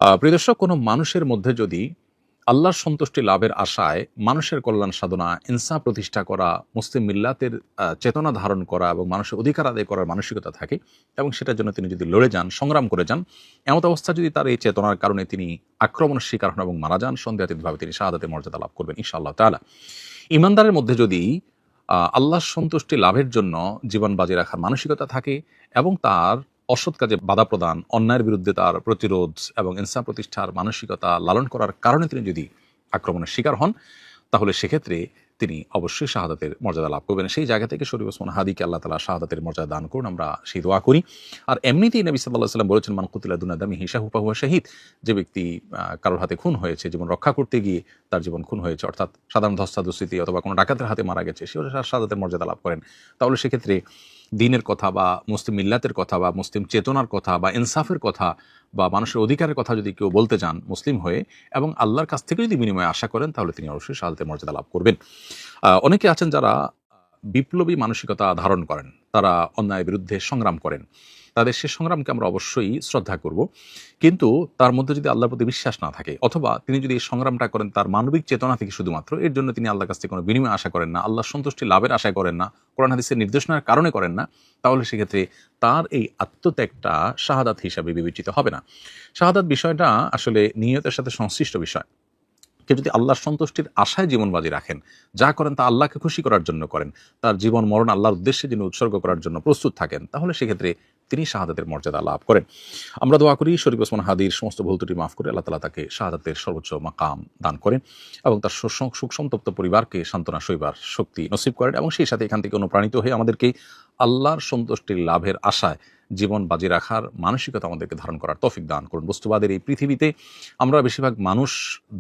প্রিয় দর্শক, কোনো মানুষের মধ্যে যদি আল্লাহর সন্তুষ্টি লাভের আশায় মানুষের কল্যাণ সাধনা, ইনসাফ প্রতিষ্ঠা করা, মুসলিম মিল্লাতের চেতনা ধারণ করা এবং মানুষের অধিকার আদায় করার মানসিকতা থাকে এবং সেটার জন্য তিনি যদি লড়ে যান, সংগ্রাম করে যান, এমত অবস্থা যদি তার এই চেতনার কারণে তিনি আক্রমণের শিকার হন এবং মারা যান, সন্দেহাতীতভাবে তিনি শাহাদাতের মর্যাদা লাভ করবেন ইনশাআল্লাহ তাআলা। ইমানদারের মধ্যে যদি আল্লাহর সন্তুষ্টি লাভের জন্য জীবন বাজি রাখার মানসিকতা থাকে এবং তার অসৎ কাজে বাধা প্রদান, অন্যায়ের বিরুদ্ধে তার প্রতিরোধ এবং ইনসাফ প্রতিষ্ঠার মানসিকতা লালন করার কারণে তিনি যদি আক্রমণের শিকার হন, তাহলে সেক্ষেত্রে তিনি অবশ্যই শাহাদাতের মর্যাদা লাভ করবেন। সেই জায়গা থেকে শরীফ ওসমান হাদিকে আল্লাহ তাআলা শাহাদাতের মর্যাদা দান করুন, আমরা সেই দোয়া করি। আর এমনিতেই নবী সাল্লাল্লাহু আলাইহি ওয়াসাল্লাম বলেছেন, মান কুতিলা দুনা দামিহি ফাহুয়া শাহীদ। যে ব্যক্তি কারোর হাতে খুন হয়েছে, জীবন রক্ষা করতে গিয়ে তার জীবন খুন হয়েছে, অর্থাৎ সাধারণ ধস্তাধস্তিতে অথবা কোনো ডাকাতের হাতে মারা গেছে, সেও শাহাদাতের মর্যাদা লাভ করেন। তাহলে সেক্ষেত্রে দ্বীনের কথা বা মুসলিম মিল্লাতের কথা বা মুসলিম চেতনার কথা বা ইনসাফের কথা বা মানুষের অধিকারের কথা যদি কেউ বলতে চান মুসলিম হয়ে এবং আল্লাহর কাছ থেকে যদি বিনিময়ে আশা করেন, তাহলে তিনি অবশ্যই শাহাদাতের মর্যাদা লাভ করবেন। অনেকে আছেন যারা বিপ্লবী মানসিকতা ধারণ করেন, তারা অন্যায়ের বিরুদ্ধে সংগ্রাম করেন, তাদের সে সংগ্রামকে আমরা অবশ্যই শ্রদ্ধা করব। কিন্তু তার মধ্যে যদি আল্লাহর প্রতি বিশ্বাস না থাকে, অথবা তিনি যদি এই সংগ্রামটা করেন তার মানবিক চেতনা থেকে শুধুমাত্র, এর জন্য তিনি আল্লাহর কাছ থেকে কোনো বিনিময় আশা করেন না, আল্লাহর সন্তুষ্টি লাভের আশা করেন না, কোরআন হাদিসের নির্দেশনার কারণে করেন না, তাহলে সেক্ষেত্রে তার এই আত্মত্যাগটা শাহাদাত হিসাবে বিবেচিত হবে না। শাহাদাত বিষয়টা আসলে নিয়তের সাথে সংশ্লিষ্ট বিষয়। কেউ যদি আল্লাহর সন্তুষ্টির আশায় জীবন বাজি রাখেন, যা করেন তা আল্লাহকে খুশি করার জন্য করেন, তার জীবন মরণ আল্লাহর উদ্দেশ্যে যিনি উৎসর্গ করার জন্য প্রস্তুত থাকেন, তাহলে সেক্ষেত্রে তিনি শাহাদাতের মর্যাদা লাভ করেন। আমরা দোয়া করি শরীফ ওসমান হাদির সমস্ত ভুল ত্রুটি মাফ করে আল্লাহ তাআলা তাকে শাহাদাতের সর্বোচ্চ মাকাম দান করেন এবং তার সুখ সন্তপ্ত পরিবারকে সান্ত্বনা সইবার শক্তি নসিব করেন এবং সেই সাথে এখান থেকে অনুপ্রাণিত হয়ে আমাদেরকে আল্লাহর সন্তুষ্টির লাভের আশায় জীবন বাজি রাখার মানসিকতা আমাদেরকে ধারণ করার তৌফিক দান করুন। বস্তুবাদের এই পৃথিবীতে আমরা বেশিরভাগ মানুষ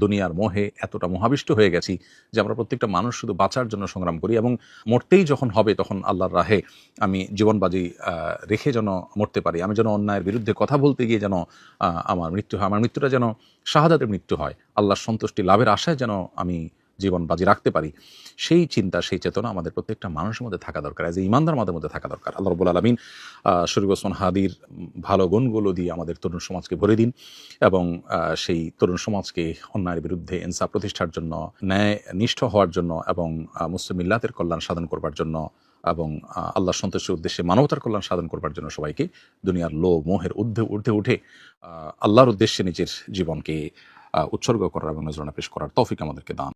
দুনিয়ার মোহে এতটা মোহাবিষ্ট হয়ে গেছি যে আমরা প্রত্যেকটা মানুষ শুধু বাঁচার জন্য সংগ্রাম করি এবং মরতেই যখন হবে তখন আল্লাহর রাহে আমি জীবন বাজি রেখে যেন মরতে পারি, আমি যেন অন্যায়ের বিরুদ্ধে কথা বলতে গিয়ে যেন আমার মৃত্যু হয়, আমার মৃত্যুটা যেন শাহাদাতের মৃত্যু হয়, আল্লাহর সন্তুষ্টি লাভের আশায় যেন আমি জীবন বাজি রাখতে পারি, সেই চিন্তা, সেই চেতনা আমাদের প্রত্যেকটা মানুষের মধ্যে থাকা দরকার, এজ এ ইমানদার আমাদের মধ্যে থাকা দরকার। আল্লাহ রাব্বুল আলামিন শরীফ ওসমান হাদির ভালো গুণগুলো দিয়ে আমাদের তরুণ সমাজকে ভরে দিন এবং সেই তরুণ সমাজকে অন্যায়ের বিরুদ্ধে ইনসাফ প্রতিষ্ঠার জন্য, ন্যায় নিষ্ঠ হওয়ার জন্য এবং মুসলিম মিল্লাতের কল্যাণ সাধন করবার জন্য এবং আল্লাহর সন্তুষ্টির উদ্দেশ্যে মানবতার কল্যাণ সাধন করবার জন্য সবাইকে দুনিয়ার লোভ মোহের ঊর্ধ্বে উঠে আল্লাহর উদ্দেশ্যে নিজের জীবনকে উৎসর্গ করার এবং নজরানা পেশ করার তৌফিক আমাদেরকে দান